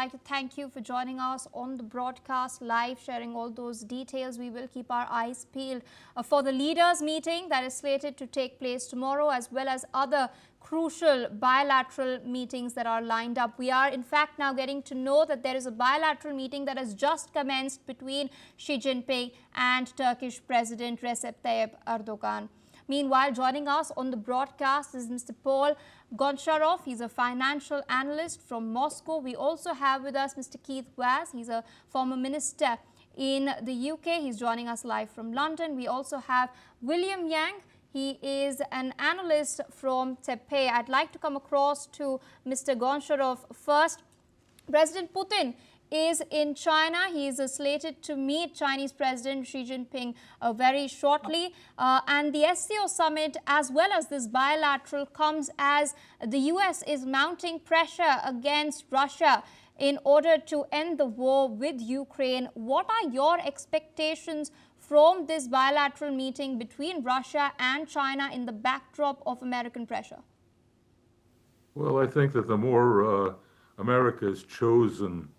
like to thank you for joining us on the broadcast live, sharing all those details. We will keep our eyes peeled for the leaders' meeting that is slated to take place tomorrow, as well as other crucial bilateral meetings that are lined up. We are, in fact, now getting to know that there is a bilateral meeting that has just commenced between Xi Jinping and Turkish President Recep Tayyip Erdogan. Meanwhile, joining us on the broadcast is Mr. Paul Goncharov. He's a financial analyst from Moscow. We also have with us Mr. Keith Vaz. He's a former minister in the UK. He's joining us live from London. We also have William Yang. He is an analyst from Taipei. I'd like to come across to Mr. Goncharov first. President Putin is in China. He is slated to meet Chinese President Xi Jinping very shortly. And the SCO Summit, as well as this bilateral, comes as the US is mounting pressure against Russia in order to end the war with Ukraine. What are your expectations from this bilateral meeting between Russia and China in the backdrop of American pressure? Well, I think that the more America has chosen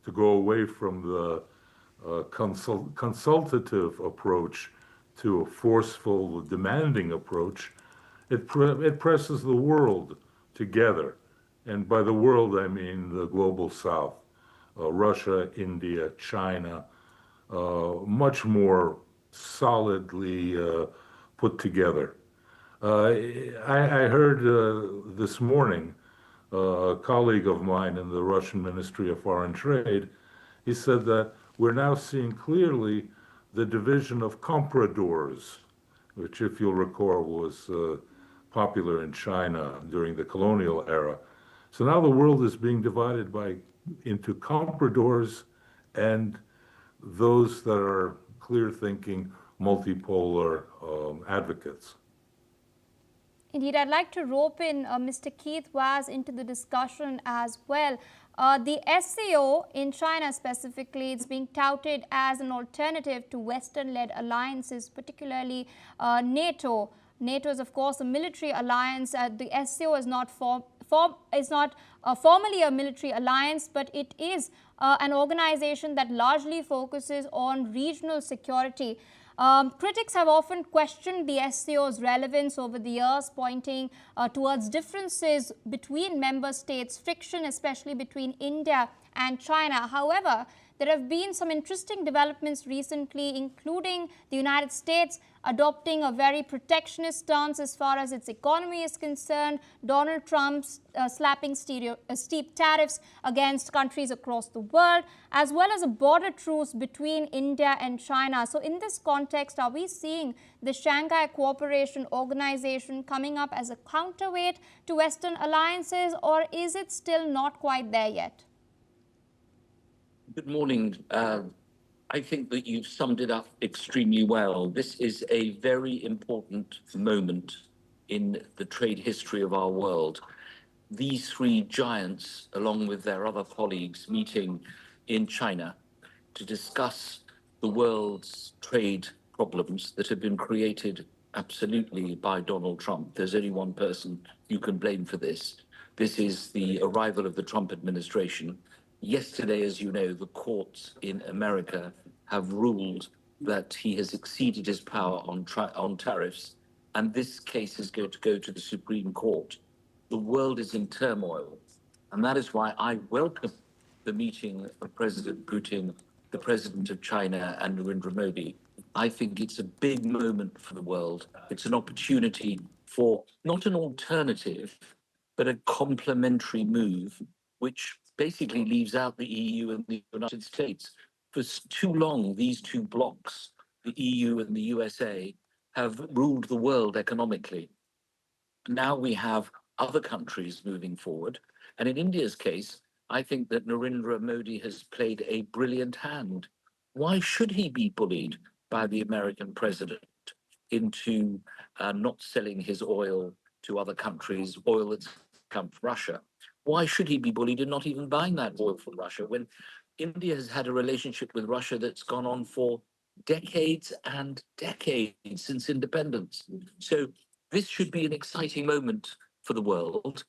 to go away from the consultative approach to a forceful, demanding approach, it presses the world together. And by the world, I mean the global south, Russia, India, China, much more solidly put together. I heard this morning a colleague of mine in the Russian Ministry of Foreign Trade, he said that we're now seeing clearly the division of compradors, which, if you'll recall, was popular in China during the colonial era. So now the world is being divided into compradors and those that are clear-thinking, multipolar advocates. Indeed, I'd like to rope in Mr. Keith Vaz into the discussion as well. The SCO in China specifically, it's being touted as an alternative to Western-led alliances, particularly NATO. NATO is, of course, a military alliance. The SCO is not formally a military alliance, but it is an organization that largely focuses on regional security. Critics have often questioned the SCO's relevance over the years, pointing towards differences between member states, friction especially between India and China. However, there have been some interesting developments recently, including the United States adopting a very protectionist stance as far as its economy is concerned, Donald Trump's slapping steep tariffs against countries across the world, as well as a border truce between India and China. So in this context, are we seeing the Shanghai Cooperation Organization coming up as a counterweight to Western alliances, or is it still not quite there yet? Good morning. I think that you've summed it up extremely well. This is a very important moment in the trade history of our world. These three giants, along with their other colleagues, meeting in China to discuss the world's trade problems that have been created absolutely by Donald Trump. There's only one person you can blame for this. This is the arrival of the Trump administration. Yesterday, as you know, the courts in America have ruled that he has exceeded his power on tariffs, and this case is going to go to the Supreme Court. The world is in turmoil, and that is why I welcome the meeting of President Putin, the President of China, and Narendra Modi. I think it's a big moment for the world. It's an opportunity for not an alternative, but a complementary move, which basically leaves out the EU and the United States. For too long, these two blocs, the EU and the USA, have ruled the world economically. Now we have other countries moving forward. And in India's case, I think that Narendra Modi has played a brilliant hand. Why should he be bullied by the American president into not selling his oil to other countries, oil that's come from Russia? Why should he be bullied in not even buying that oil from Russia when India has had a relationship with Russia that's gone on for decades and decades since independence? So this should be an exciting moment for the world.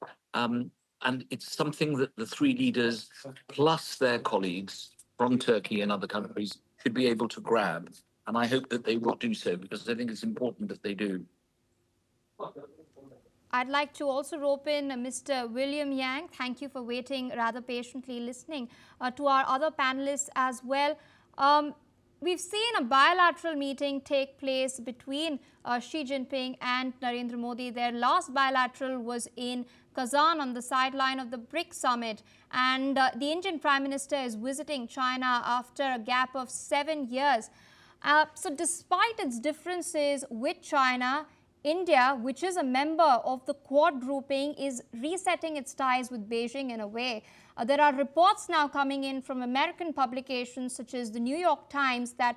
And it's something that the three leaders, plus their colleagues from Turkey and other countries, should be able to grab. And I hope that they will do so, because I think it's important that they do. I'd like to also rope in Mr. William Yang. Thank you for waiting, rather patiently listening to our other panelists as well. We've seen a bilateral meeting take place between Xi Jinping and Narendra Modi. Their last bilateral was in Kazan on the sideline of the BRICS summit. And the Indian Prime Minister is visiting China after a gap of 7 years. So despite its differences with China, India, which is a member of the Quad grouping, is resetting its ties with Beijing in a way. There are reports now coming in from American publications such as the New York Times that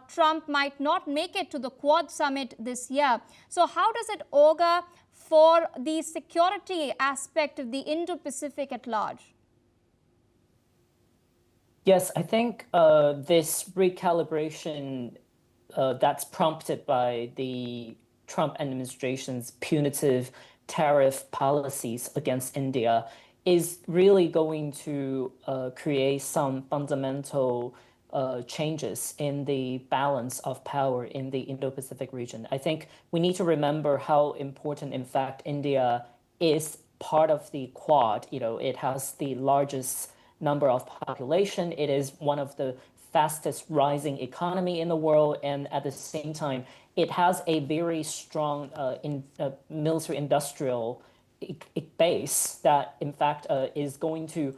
Trump might not make it to the Quad summit this year. So how does it augur for the security aspect of the Indo-Pacific at large? Yes, I think this recalibration that's prompted by the Trump administration's punitive tariff policies against India is really going to create some fundamental changes in the balance of power in the Indo-Pacific region. I think we need to remember how important, in fact, India is part of the Quad. You know, it has the largest number of population. It is one of the fastest rising economy in the world, and at the same time, it has a very strong military industrial base that, in fact, is going to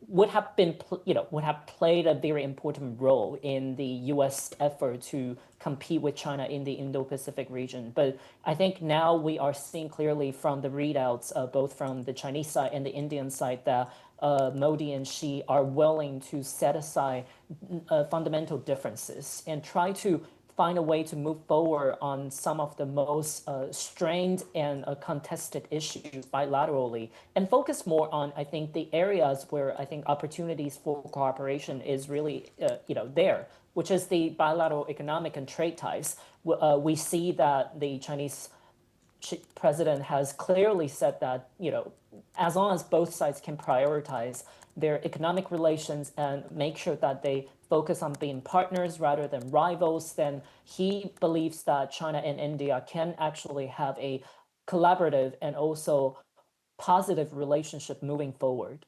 would have played a very important role in the U.S. effort to compete with China in the Indo-Pacific region. But I think now we are seeing clearly from the readouts, both from the Chinese side and the Indian side, that Modi and Xi are willing to set aside fundamental differences and try to find a way to move forward on some of the most strained and contested issues bilaterally, and focus more on, I think, the areas where I think opportunities for cooperation is really, there, which is the bilateral economic and trade ties. We see that the Chinese president has clearly said that, as long as both sides can prioritize their economic relations and make sure that they focus on being partners rather than rivals, then he believes that China and India can actually have a collaborative and also positive relationship moving forward.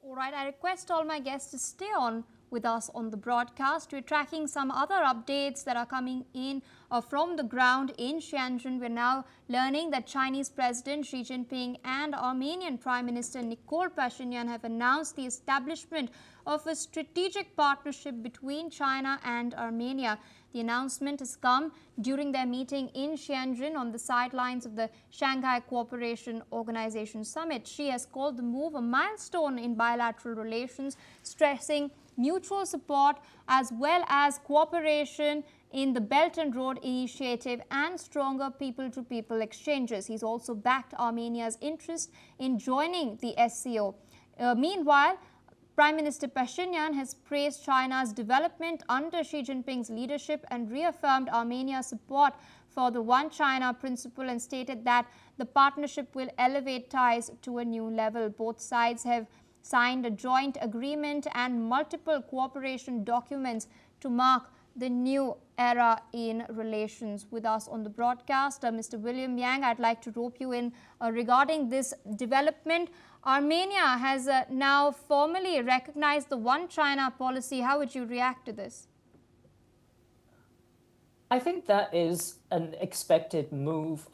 All right, I request all my guests to stay on with us on the broadcast. We're tracking some other updates that are coming in from the ground in Tianjin. We're now learning that Chinese President Xi Jinping and Armenian Prime Minister Nikol Pashinyan have announced the establishment of a strategic partnership between China and Armenia. The announcement has come during their meeting in Tianjin on the sidelines of the Shanghai Cooperation Organization Summit. Xi has called the move a milestone in bilateral relations, stressing mutual support as well as cooperation in the Belt and Road Initiative and stronger people-to-people exchanges. He's also backed Armenia's interest in joining the SCO. Meanwhile, Prime Minister Pashinyan has praised China's development under Xi Jinping's leadership and reaffirmed Armenia's support for the One China principle and stated that the partnership will elevate ties to a new level. Both sides have signed a joint agreement and multiple cooperation documents to mark the new era in relations. With us on the broadcast, Mr. William Yang, I'd like to rope you in regarding this development. Armenia has now formally recognized the One China policy. How would you react to this? I think that is an expected move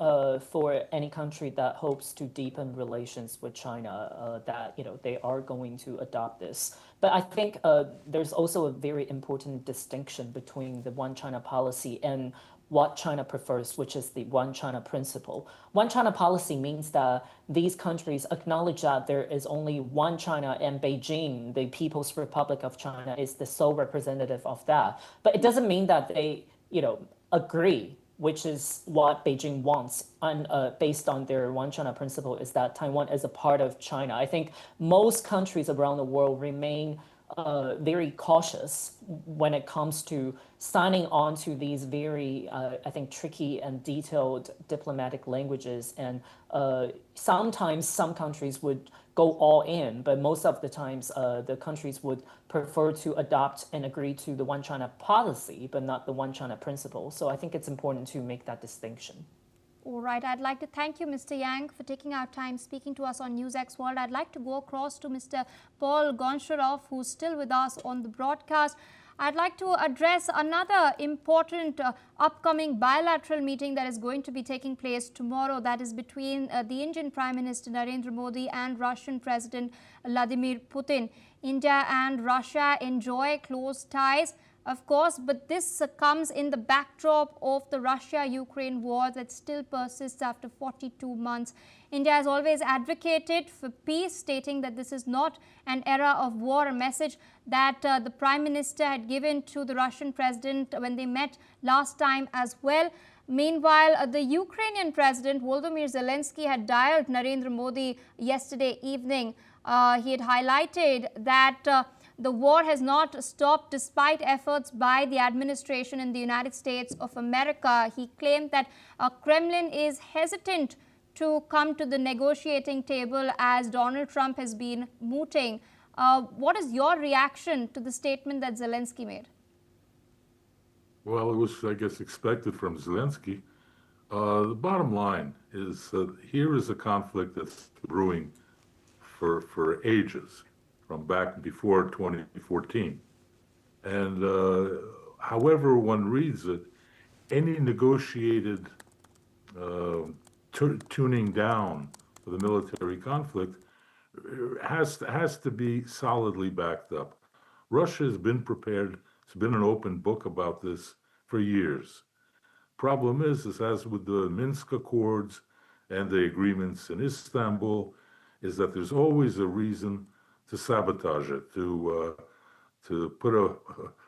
for any country that hopes to deepen relations with China, that they are going to adopt this. But I think there's also a very important distinction between the One China policy and what China prefers, which is the One China principle. One China policy means that these countries acknowledge that there is only one China, and Beijing, the People's Republic of China, is the sole representative of that. But it doesn't mean that they agree, which is what Beijing wants, and based on their One China principle, is that Taiwan is a part of China. I think most countries around the world remain very cautious when it comes to signing on to these very, I think, tricky and detailed diplomatic languages. And sometimes some countries would go all in, but most of the times the countries would prefer to adopt and agree to the One China policy, but not the One China principle. So I think it's important to make that distinction. All right, I'd like to thank you, Mr. Yang, for taking our time speaking to us on NewsX World. I'd like to go across to Mr. Paul Goncharov, who's still with us on the broadcast. I'd like to address another important upcoming bilateral meeting that is going to be taking place tomorrow. That is between the Indian Prime Minister Narendra Modi and Russian President Vladimir Putin. India and Russia enjoy close ties, of course, but this comes in the backdrop of the Russia-Ukraine war that still persists after 42 months. India has always advocated for peace, stating that this is not an era of war, a message that the Prime Minister had given to the Russian President when they met last time as well. Meanwhile, the Ukrainian President Volodymyr Zelensky had dialed Narendra Modi yesterday evening. He had highlighted that the war has not stopped despite efforts by the administration in the United States of America. He claimed that Kremlin is hesitant to come to the negotiating table as Donald Trump has been mooting. What is your reaction to the statement that Zelensky made? Well, it was, I guess, expected from Zelensky. The bottom line is here is a conflict that's brewing for ages, from back before 2014. And however one reads it, any negotiated tuning down of the military conflict has to be solidly backed up. Russia has been prepared. It's been an open book about this for years. Problem is as with the Minsk Accords and the agreements in Istanbul, is that there's always a reason to sabotage it, to put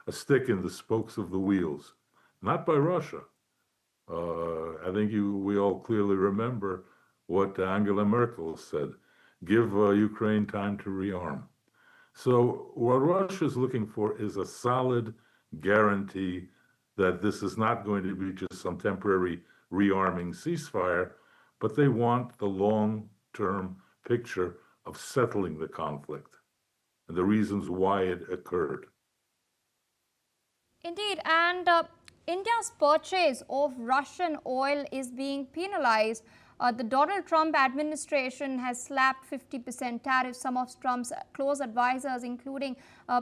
a stick in the spokes of the wheels, not by Russia. I think we all clearly remember what Angela Merkel said: give Ukraine time to rearm. So what Russia is looking for is a solid guarantee that this is not going to be just some temporary rearming ceasefire, but they want the long-term picture of settling the conflict and the reasons why it occurred. Indeed, and India's purchase of Russian oil is being penalized. The Donald Trump administration has slapped 50% tariffs. Some of Trump's close advisors, including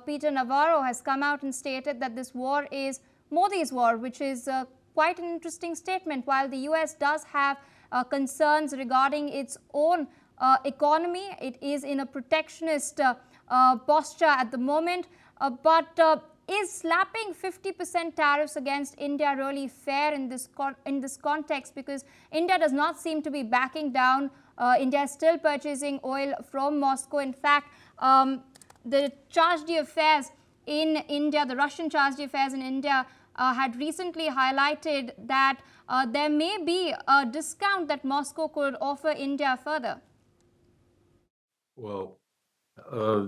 Peter Navarro, has come out and stated that this war is Modi's war, which is quite an interesting statement. While the US does have concerns regarding its own economy, it is in a protectionist posture at the moment, but is slapping 50% tariffs against India really fair in this context? Because India does not seem to be backing down. India is still purchasing oil from Moscow. In fact, the charge d'affaires in India, the Russian charge d'affaires in India, had recently highlighted that there may be a discount that Moscow could offer India further. Well,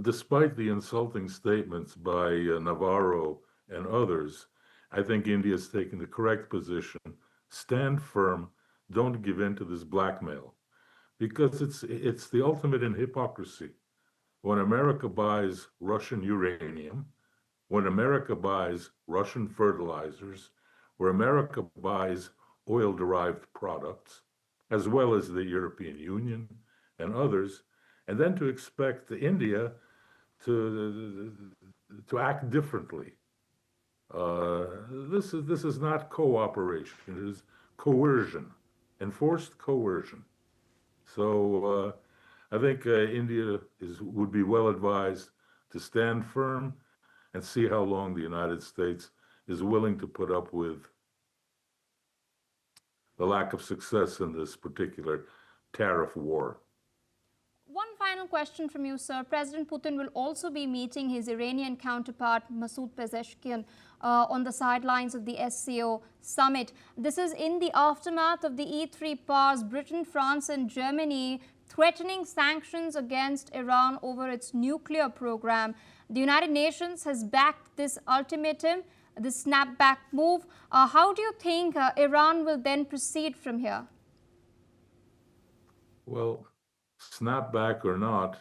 despite the insulting statements by Navarro and others, I think India is taking the correct position. Stand firm. Don't give in to this blackmail, because it's the ultimate in hypocrisy. When America buys Russian uranium, when America buys Russian fertilizers, where America buys oil-derived products, as well as the European Union and others, and then to expect India to act differently. This is not cooperation. It is coercion, enforced coercion. So I think India would be well advised to stand firm and see how long the United States is willing to put up with the lack of success in this particular tariff war. One final question from you, sir. President Putin will also be meeting his Iranian counterpart, Masoud Pezeshkian, on the sidelines of the SCO Summit. This is in the aftermath of the E3 powers, Britain, France and Germany, threatening sanctions against Iran over its nuclear program. The United Nations has backed this ultimatum, this snapback move. How do you think Iran will then proceed from here? Well, snapback or not,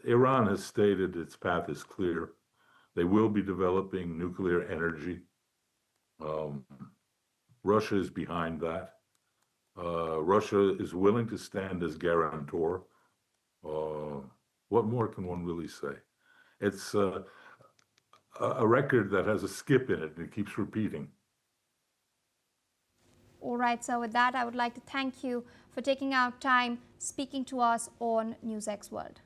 Iran has stated its path is clear. They will be developing nuclear energy. Russia is behind that. Russia is willing to stand as guarantor. What more can one really say? It's a record that has a skip in it and it keeps repeating. All right, so with that, I would like to thank you for taking out time speaking to us on NewsX World.